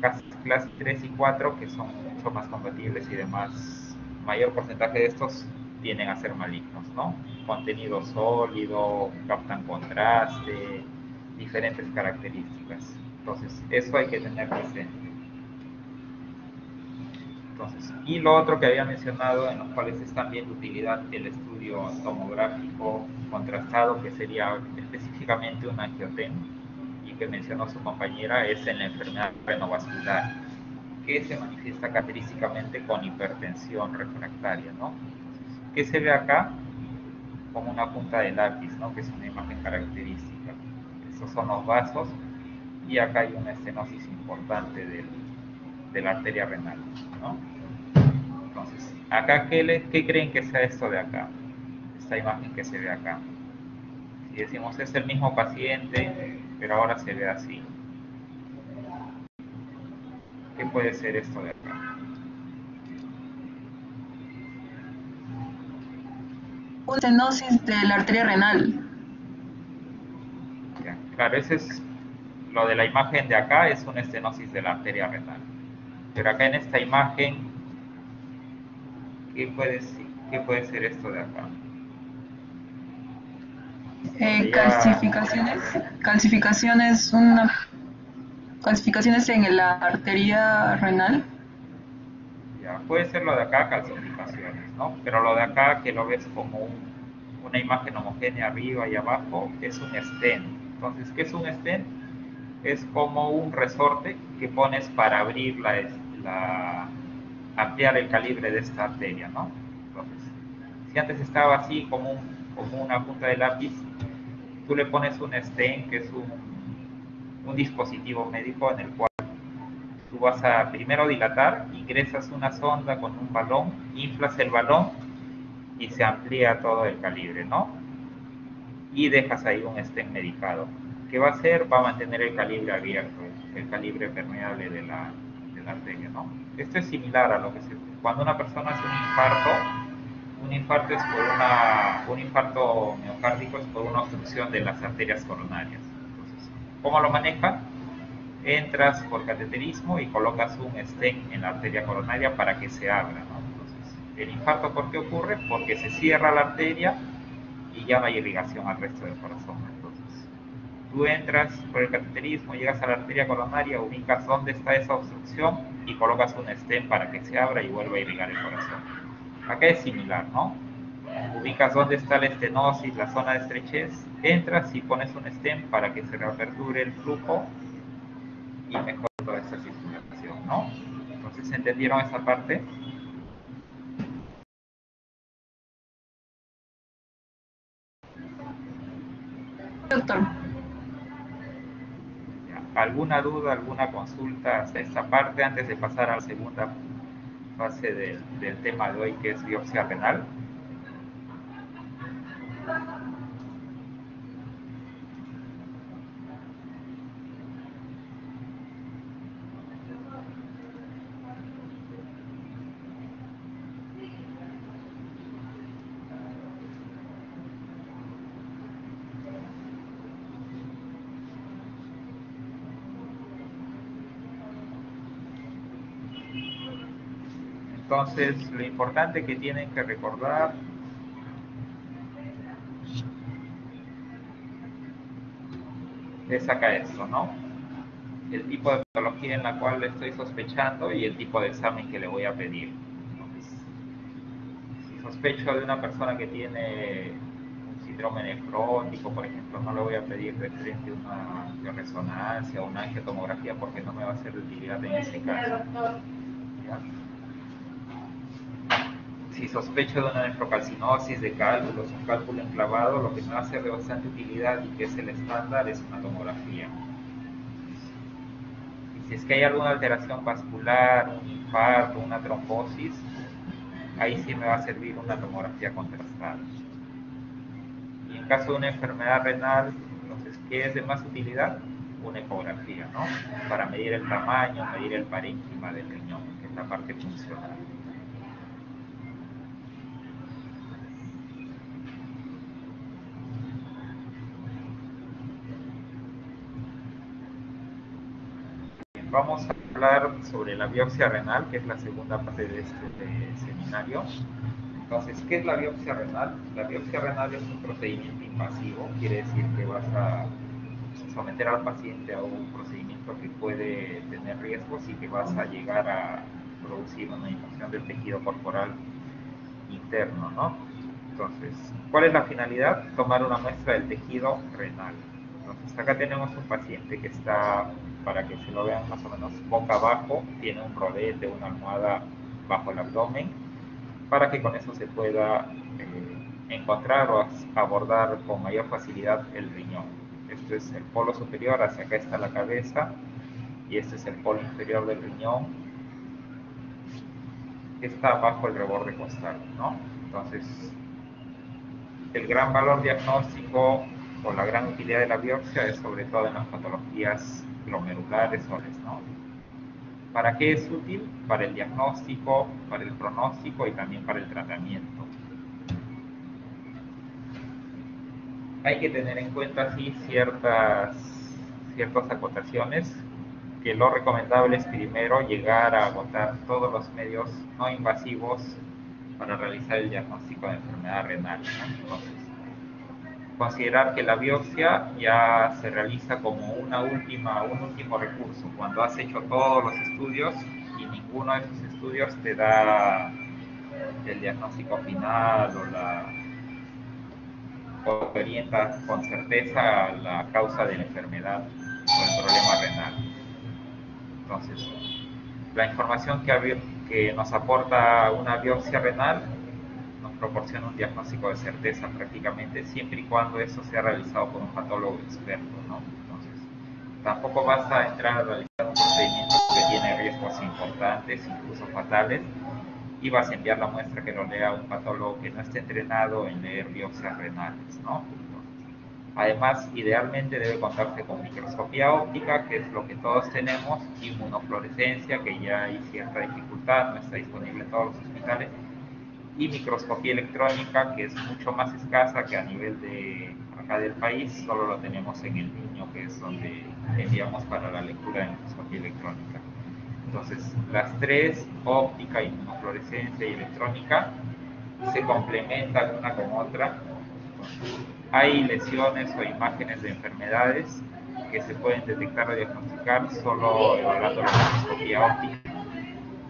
clase 3 y 4 que son mucho más compatibles y demás, mayor porcentaje de estos tienden a ser malignos, ¿no? Contenido sólido, captan contraste, diferentes características. Entonces, eso hay que tener presente. Entonces, y lo otro que había mencionado, en los cuales es también de utilidad el estudio tomográfico contrastado, que sería específicamente un angiotem, y que mencionó su compañera, es en la enfermedad renovascular, que se manifiesta característicamente con hipertensión refractaria, ¿no? ¿Qué se ve acá? Como una punta de lápiz, ¿no? Que es una imagen característica. Estos son los vasos, y acá hay una estenosis importante de la arteria renal, ¿no? Entonces, acá, ¿qué creen que sea esto de acá? Esta imagen que se ve acá. Si decimos es el mismo paciente, pero ahora se ve así. ¿Qué puede ser esto de acá? Una estenosis de la arteria renal. Ya, claro, ese es lo de la imagen de acá, es una estenosis de la arteria renal. Pero acá en esta imagen, ¿qué puede, qué puede ser esto de acá? Donde ya, Calcificaciones, calcificaciones en la arteria renal. ya puede ser lo de acá, calcificaciones, ¿no? Pero lo de acá, que lo ves como una imagen homogénea arriba y abajo, es un stent. Entonces, ¿qué es un stent? Es como un resorte que pones para abrir ampliar el calibre de esta arteria, ¿no? Entonces, si antes estaba así como una punta de lápiz, tú le pones un stent, que es un dispositivo médico en el cual tú vas a primero dilatar, ingresas una sonda con un balón, inflas el balón y se amplía todo el calibre, ¿no? Y dejas ahí un stent medicado. ¿Qué va a hacer? Va a mantener el calibre abierto, el calibre permeable de la arteria, ¿no? Esto es similar a lo que cuando una persona hace un infarto es un infarto miocárdico es por una obstrucción de las arterias coronarias. Entonces, ¿cómo lo maneja? Entras por cateterismo y colocas un stent en la arteria coronaria para que se abra, ¿no? Entonces, el infarto, ¿por qué ocurre? Porque se cierra la arteria y ya no hay irrigación al resto del corazón. Entonces, tú entras por el cateterismo, llegas a la arteria coronaria, ubicas dónde está esa obstrucción y colocas un stent para que se abra y vuelva a irrigar el corazón. Acá es similar, ¿no? Ubicas dónde está la estenosis, la zona de estrechez, entras y pones un stent para que se reaperture el flujo y mejore toda esta circulación, ¿no? Entonces, ¿entendieron esa parte? Doctor, ¿Alguna duda, alguna consulta hasta esta parte antes de pasar a la segunda fase del tema de hoy, que es biopsia renal? Entonces, lo importante que tienen que recordar es acá esto, ¿no? El tipo de patología en la cual le estoy sospechando y el tipo de examen que le voy a pedir. Entonces, si sospecho de una persona que tiene un síndrome nefrótico, por ejemplo, no le voy a pedir de frente una resonancia o una angiotomografía porque no me va a ser de utilidad en ese caso. ¿Ya? Si sospecho de una nefrocalcinosis de cálculos, un cálculo enclavado, lo que me va a ser de bastante utilidad y que es el estándar es una tomografía. Y si es que hay alguna alteración vascular, un infarto, una trombosis, ahí sí me va a servir una tomografía contrastada. Y en caso de una enfermedad renal, entonces, ¿qué es de más utilidad? Una ecografía, ¿no? Para medir el tamaño, medir el parénquima del riñón, que es la parte funcional. Vamos a hablar sobre la biopsia renal, que es la segunda parte de este seminario. Entonces, ¿qué es la biopsia renal? La biopsia renal es un procedimiento invasivo, quiere decir que vas a someter al paciente a un procedimiento que puede tener riesgos y que vas a llegar a producir una infección del tejido corporal interno, ¿no? Entonces, ¿cuál es la finalidad? Tomar una muestra del tejido renal. Entonces, acá tenemos un paciente que está, para que se lo vean más o menos boca abajo, tiene un rodete, una almohada bajo el abdomen, para que con eso se pueda encontrar o abordar con mayor facilidad el riñón. Esto es el polo superior, hacia acá está la cabeza, y este es el polo inferior del riñón, que está bajo el reborde costal, ¿no? Entonces, el gran valor diagnóstico o la gran utilidad de la biopsia es sobre todo en las patologías glomerulares o ¿no? ¿Para qué es útil? Para el diagnóstico, para el pronóstico y también para el tratamiento. Hay que tener en cuenta sí ciertas acotaciones, que lo recomendable es primero llegar a agotar todos los medios no invasivos para realizar el diagnóstico de enfermedad renal, ¿no? Entonces, considerar que la biopsia ya se realiza como un último recurso, cuando has hecho todos los estudios y ninguno de esos estudios te da el diagnóstico final o te orienta con certeza a la causa de la enfermedad o el problema renal. Entonces, la información que nos aporta una biopsia renal nos proporciona un diagnóstico de certeza prácticamente, siempre y cuando eso sea realizado por un patólogo experto, ¿no? Entonces, tampoco vas a entrar a realizar un procedimiento que tiene riesgos importantes, incluso fatales, y vas a enviar la muestra que lo lea un patólogo que no esté entrenado en leer biopsias renales, ¿no? Además, idealmente debe contarse con microscopía óptica, que es lo que todos tenemos, inmunofluorescencia, que ya hay cierta dificultad, no está disponible en todos los hospitales, y microscopía electrónica, que es mucho más escasa, que a nivel de acá del país solo lo tenemos en el niño, que es donde enviamos para la lectura de microscopía electrónica. Entonces, las tres, óptica, inmunofluorescencia y electrónica, se complementan una con otra. Hay lesiones o imágenes de enfermedades que se pueden detectar o diagnosticar solo evaluando la microscopía óptica.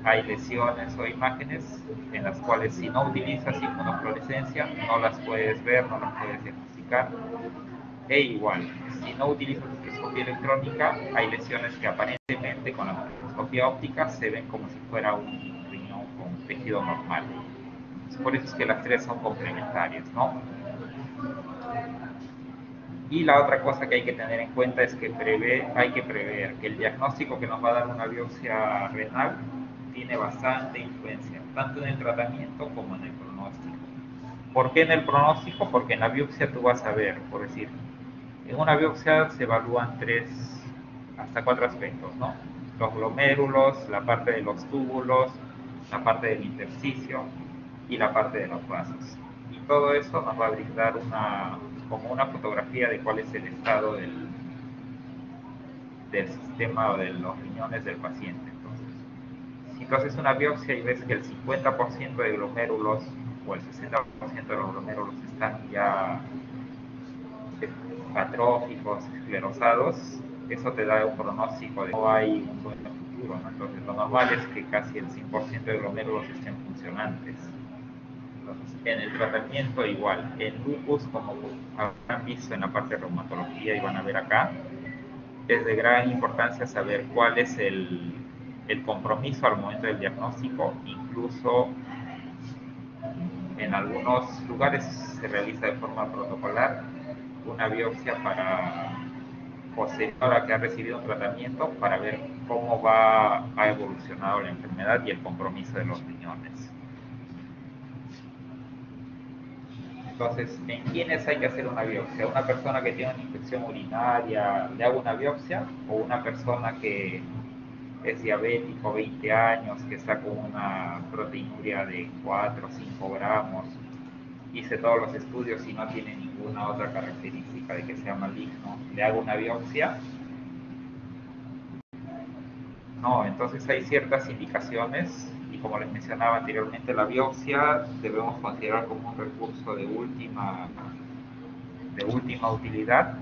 Hay lesiones o imágenes en las cuales si no utilizas inmunofluorescencia no las puedes ver, no las puedes diagnosticar. E igual, si no utilizas microscopía electrónica, hay lesiones que aparentemente con la microscopía óptica se ven como si fuera un riñón con tejido normal. Por eso es que las tres son complementarias, ¿no? Y la otra cosa que hay que tener en cuenta es que hay que prever que el diagnóstico que nos va a dar una biopsia renal tiene bastante influencia, tanto en el tratamiento como en el pronóstico. ¿Por qué en el pronóstico? Porque en la biopsia tú vas a ver, por decir, en una biopsia se evalúan hasta 4 aspectos, ¿no? Los glomérulos, la parte de los túbulos, la parte del intersticio y la parte de los vasos. Y todo eso nos va a brindar como una fotografía de cuál es el estado del sistema o de los riñones del paciente. Entonces, Si tú haces una biopsia y ves que el 50% de glomérulos o el 60% de los glomérulos están ya atróficos, esclerosados, eso te da un pronóstico de que no hay un buen futuro, ¿no? Entonces lo normal es que casi el 100% de glomérulos estén funcionantes. Entonces, en el tratamiento igual, en lupus, como habrán visto en la parte de reumatología y van a ver acá, es de gran importancia saber cuál es el compromiso al momento del diagnóstico. Incluso en algunos lugares se realiza de forma protocolar una biopsia para posterior a que ha recibido un tratamiento para ver cómo ha evolucionado la enfermedad y el compromiso de los riñones. Entonces, ¿en quiénes hay que hacer una biopsia? ¿Una persona que tiene una infección urinaria le hago una biopsia? ¿O una persona que es diabético, 20 años, que está con una proteinuria de 4 o 5 gramos? Hice todos los estudios y no tiene ninguna otra característica de que sea maligno. ¿Le hago una biopsia? No, entonces hay ciertas indicaciones y como les mencionaba anteriormente, la biopsia debemos considerar como un recurso de última utilidad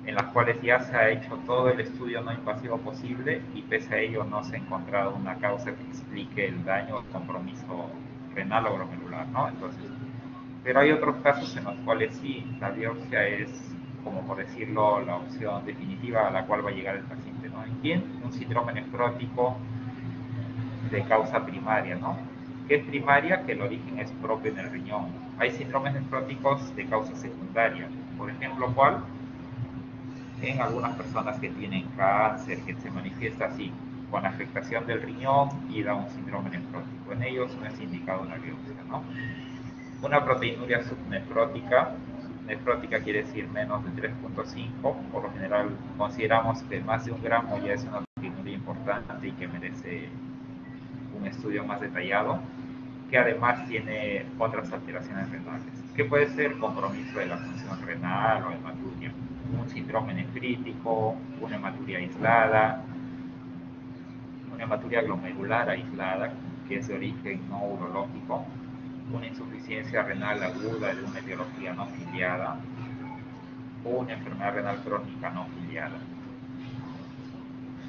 en las cuales ya se ha hecho todo el estudio no invasivo posible y pese a ello no se ha encontrado una causa que explique el daño o compromiso renal o glomerular, ¿no? Entonces, pero hay otros casos en los cuales sí, la biopsia es, como por decirlo, la opción definitiva a la cual va a llegar el paciente, ¿no? ¿En quién? Un síndrome nefrótico de causa primaria, ¿no? ¿Qué es primaria? Que el origen es propio en el riñón. Hay síndromes nefróticos de causa secundaria. Por ejemplo, ¿cuál? En algunas personas que tienen cáncer, que se manifiesta así, con afectación del riñón y da un síndrome nefrótico. En ellos no es indicado una biopsia, ¿no? Una proteinuria subnefrótica, nefrótica quiere decir menos de 3.5, por lo general consideramos que más de 1 gramo ya es una proteinuria importante y que merece un estudio más detallado, que además tiene otras alteraciones renales, que puede ser compromiso de la función renal o hematuria, un síndrome nefrítico, una hematuria aislada, una hematuria glomerular aislada, que es de origen no urológico, una insuficiencia renal aguda de una etiología no filiada o una enfermedad renal crónica no filiada.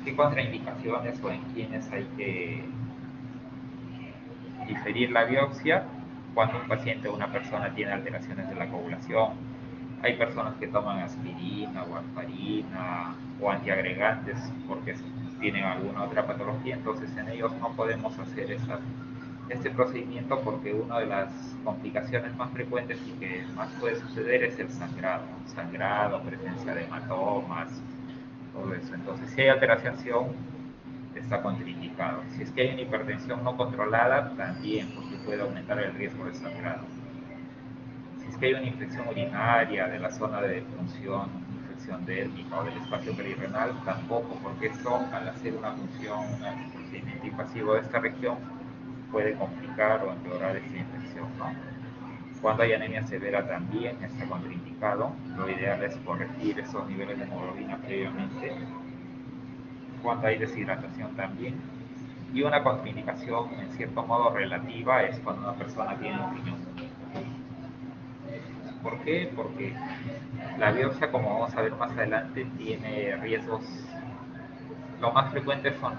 ¿Qué contraindicaciones o en quiénes hay que diferir la biopsia? Cuando un paciente o una persona tiene alteraciones de la coagulación. Hay personas que toman aspirina o warfarina o antiagregantes porque tienen alguna otra patología, entonces en ellos no podemos hacer este procedimiento porque una de las complicaciones más frecuentes y que más puede suceder es el sangrado, presencia de hematomas, todo eso. Entonces, si hay alteración, está contraindicado. Si es que hay una hipertensión no controlada, también, porque puede aumentar el riesgo de sangrado. Si es que hay una infección urinaria de la zona de función, infección dérmica o del espacio perirenal, tampoco, porque esto, al hacer una función, un procedimiento invasivo de esta región, puede complicar o empeorar esta infección, ¿no? Cuando hay anemia severa también está contraindicado. Lo ideal es corregir esos niveles de hemoglobina previamente. Cuando hay deshidratación también. Y una contraindicación en cierto modo relativa es cuando una persona tiene un riñón. ¿Por qué? Porque la biopsia, como vamos a ver más adelante, tiene riesgos. Lo más frecuente son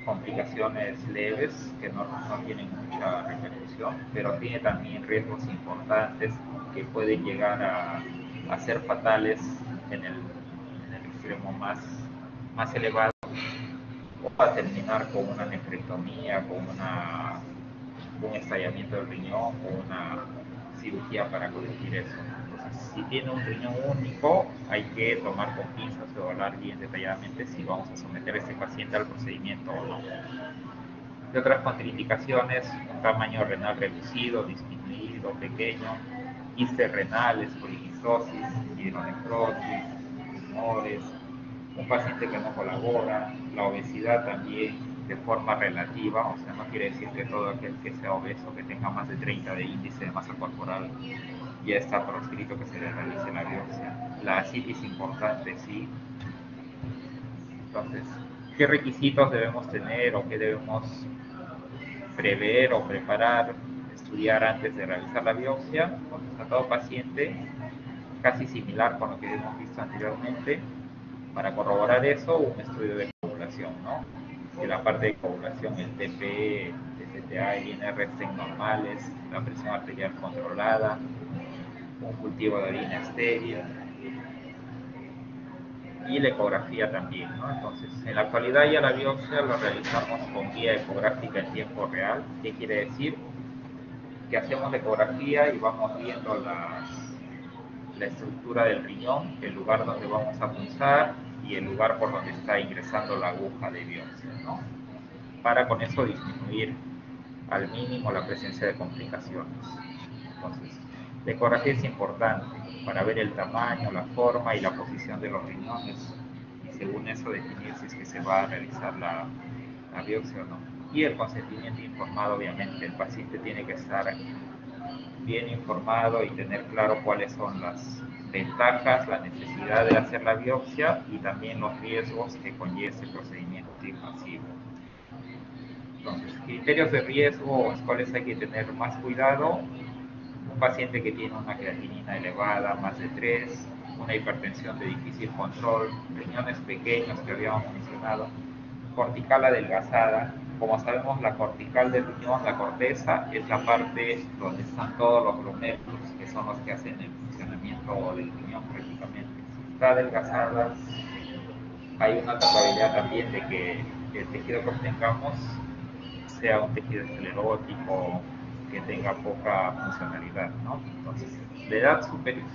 complicaciones leves que no tienen mucha repercusión, pero tiene también riesgos importantes que pueden llegar a ser fatales en el extremo más elevado o a terminar con una nefrectomía, con un estallamiento del riñón o una cirugía para corregir eso. Entonces, si tiene un riñón único, hay que tomar con pinzas o evaluar bien detalladamente si vamos a someter a este paciente al procedimiento o no. De otras contraindicaciones, un tamaño renal reducido, disminuido, pequeño, quistes renales, poliquistosis, hidronefrosis, tumores, un paciente que no colabora, la obesidad también de forma relativa, o sea, no quiere decir que todo aquel que sea obeso, que tenga más de 30 de índice de masa corporal, ya está proscrito que se le realice la biopsia. La asitis importante, sí. Entonces, ¿qué requisitos debemos tener o qué debemos prever o preparar, estudiar antes de realizar la biopsia con el tratado paciente, casi similar con lo que hemos visto anteriormente. Para corroborar eso, un estudio de coagulación, ¿no? Que la parte de coagulación, el TP, TCTA, el INR estén normales, la presión arterial controlada, un cultivo de orina estéril y la ecografía también, ¿no? Entonces, en la actualidad ya la biopsia lo realizamos con guía ecográfica en tiempo real. ¿Qué quiere decir? Que hacemos la ecografía y vamos viendo la estructura del riñón, el lugar donde vamos a punzar y el lugar por donde está ingresando la aguja de biopsia, ¿no? Para con eso disminuir al mínimo la presencia de complicaciones. Entonces, la ecografía es importante para ver el tamaño, la forma y la posición de los riñones y según eso definir si es que se va a realizar la biopsia o no. Y el consentimiento informado, obviamente, el paciente tiene que estar bien informado y tener claro cuáles son las ventajas, la necesidad de hacer la biopsia y también los riesgos que conlleva este procedimiento invasivo. Entonces, criterios de riesgo, los cuales hay que tener más cuidado: un paciente que tiene una creatinina elevada, más de 3, una hipertensión de difícil control, riñones pequeños que habíamos mencionado, cortical adelgazada. Como sabemos, la cortical del riñón, la corteza, es la parte donde están todos los glomérulos, que son los que hacen el funcionamiento del riñón prácticamente. Si está adelgazada, hay una probabilidad también de que el tejido que obtengamos sea un tejido esclerótico que tenga poca funcionalidad, ¿no? Entonces,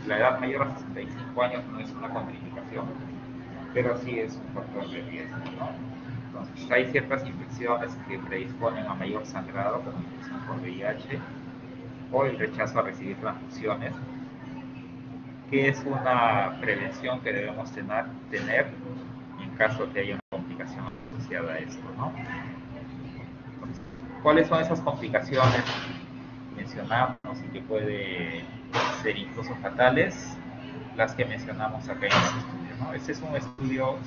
la edad mayor a 65 años no es una contraindicación, pero sí es un factor de riesgo, ¿no? Entonces, hay ciertas infecciones que predisponen a mayor sangrado, como infección por VIH, o el rechazo a recibir transfusiones, que es una prevención que debemos tener en caso de haya una complicación asociada a esto, ¿no? ¿Cuáles son esas complicaciones que mencionamos y que pueden ser incluso fatales? Las que mencionamos acá en el estudio, ¿no? Este es un estudio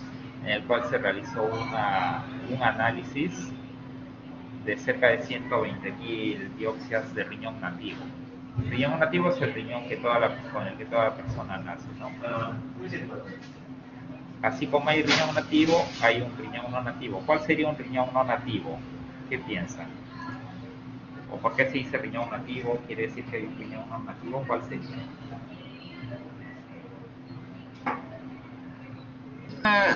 en el cual se realizó un análisis de cerca de 120.000 biopsias de riñón nativo. El riñón nativo es el riñón con el que toda persona nace, ¿no? Así como hay riñón nativo, hay un riñón no nativo. ¿Cuál sería un riñón no nativo? ¿Qué piensan? ¿O por qué se dice riñón nativo? ¿Quiere decir que hay un riñón no nativo? ¿Cuál sería?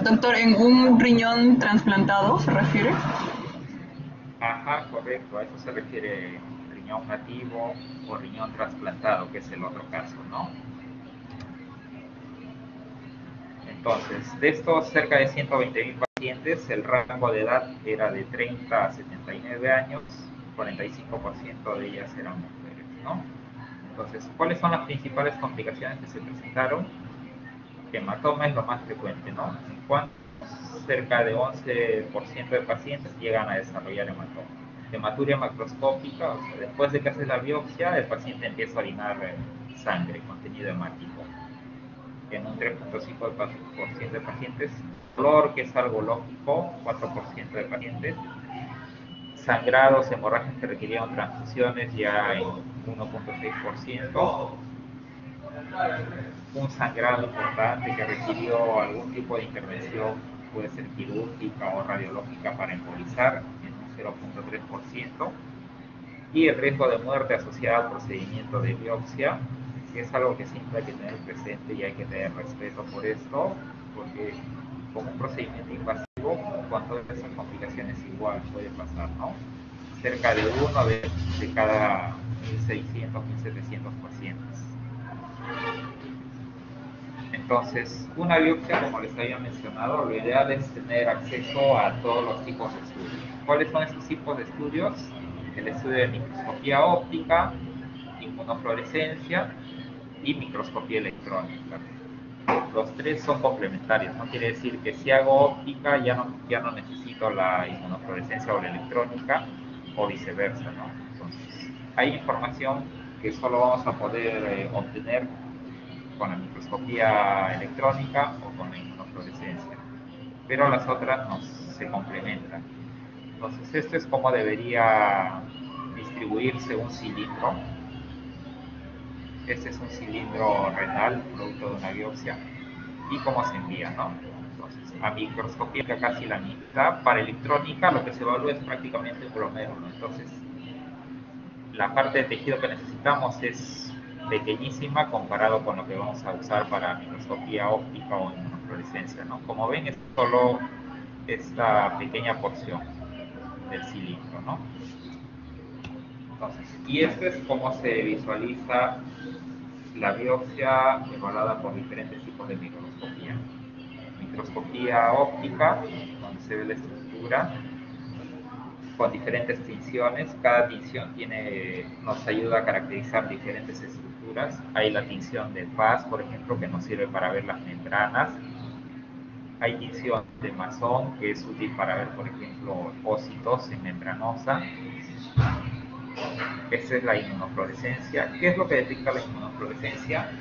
Doctor, ¿en un riñón trasplantado se refiere? Ajá, correcto, a eso se refiere riñón nativo o riñón trasplantado, que es el otro caso, ¿no? Entonces, de estos cerca de 120.000 pacientes, el rango de edad era de 30 a 79 años, 45% de ellas eran mujeres, ¿no? Entonces, ¿cuáles son las principales complicaciones que se presentaron? Hematoma es lo más frecuente, ¿no? En cuanto cerca de 11% de pacientes llegan a desarrollar hematoma. Hematuria macroscópica, o sea, después de que haces la biopsia, el paciente empieza a orinar sangre, contenido hemático. En un 3.5% de pacientes, dolor, que es algo lógico, 4% de pacientes, sangrados, hemorragias que requirieron transfusiones ya en 1.6%, un sangrado importante que requirió algún tipo de intervención, puede ser quirúrgica o radiológica para embolizar, en un 0.3%, y el riesgo de muerte asociado al procedimiento de biopsia, que es algo que siempre hay que tener presente y hay que tener respeto por esto, porque como un procedimiento invasivo, con todas esas complicaciones igual puede pasar, ¿no? Cerca de uno de cada 1.600, 1.700 pacientes. Entonces, una biopsia, como les había mencionado, lo ideal es tener acceso a todos los tipos de estudios. ¿Cuáles son esos tipos de estudios? El estudio de microscopía óptica, inmunofluorescencia y microscopía electrónica. Los tres son complementarios, no quiere decir que si hago óptica ya no necesito la inmunofluorescencia o la electrónica, o viceversa, ¿no? Entonces, hay información que solo vamos a poder obtener con la microscopía electrónica o con la inmunofluorescencia, pero las otras se complementan. Entonces, esto es cómo debería distribuirse un cilindro. Este es un cilindro renal, producto de una biopsia, y cómo se envía, ¿no? Entonces, a microscopía casi la mitad. Para electrónica lo que se evalúa es prácticamente un glomérulo. Entonces, la parte de tejido que necesitamos es pequeñísima comparado con lo que vamos a usar para microscopía óptica o inmunofluorescencia, ¿no? Como ven, es solo esta pequeña porción del cilindro, ¿no? Entonces, y esto es cómo se visualiza la biopsia evaluada por diferentes tipos de microscopía. Microscopía óptica, donde se ve la estructura, con diferentes tinciones. Cada tinción nos ayuda a caracterizar diferentes estructuras. Hay la tinción de Paz, por ejemplo, que nos sirve para ver las membranas. Hay tinción de Masón, que es útil para ver, por ejemplo, ósitos en membranosa. Esta es la inmunofluorescencia. ¿Qué es lo que detecta la inmunofluorescencia?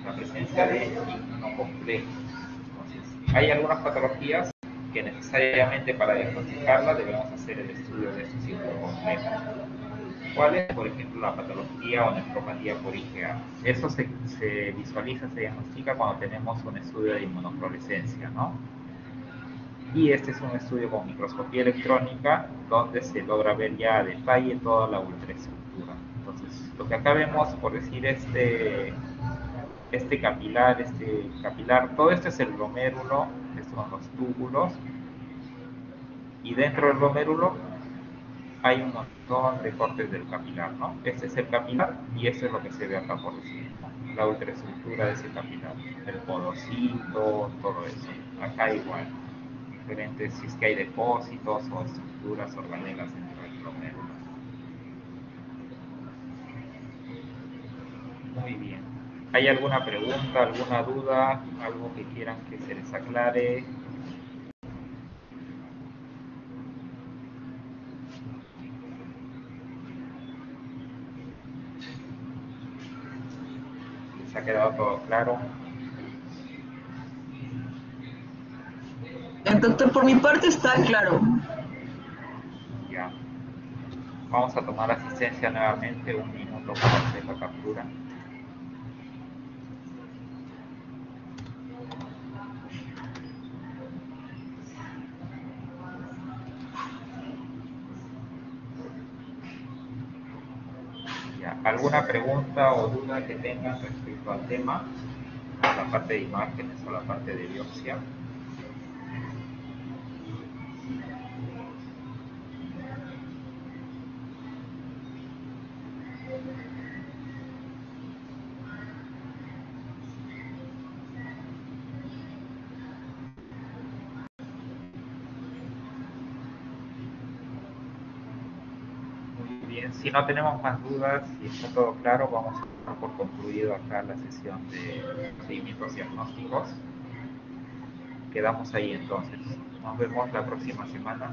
La presencia de inmunocomplejos. Entonces, hay algunas patologías que necesariamente para diagnosticarla debemos hacer el estudio de estos inmunocomplejos. ¿Cuál es, por ejemplo, la patología o nefropatía por IgA? Eso se visualiza, se diagnostica cuando tenemos un estudio de inmunofluorescencia, ¿no? Y este es un estudio con microscopía electrónica donde se logra ver ya a detalle toda la ultraestructura. Entonces, lo que acá vemos, por decir, este capilar, todo esto es el glomérulo, estos son los túbulos, y dentro del glomérulo hay un montón de cortes del capilar, ¿no? Este es el capilar y esto es lo que se ve acá por decir, ¿no? La ultraestructura de ese capilar, el podocito, todo eso. Acá igual, diferentes, si es que hay depósitos o estructuras organelas dentro del glomérulo. Muy bien. ¿Hay alguna pregunta, alguna duda, algo que quieran que se les aclare? ¿Les ha quedado todo claro? Doctor, por mi parte está claro. Ya. Vamos a tomar asistencia nuevamente, un minuto para hacer la captura. Ya. ¿Alguna pregunta o duda que tengan respecto al tema? La parte de imágenes o la parte de biopsia. Muy bien, si no tenemos más dudas y está todo claro, vamos a dar por concluido acá la sesión de procedimientos diagnósticos. Quedamos ahí entonces. Nos vemos la próxima semana.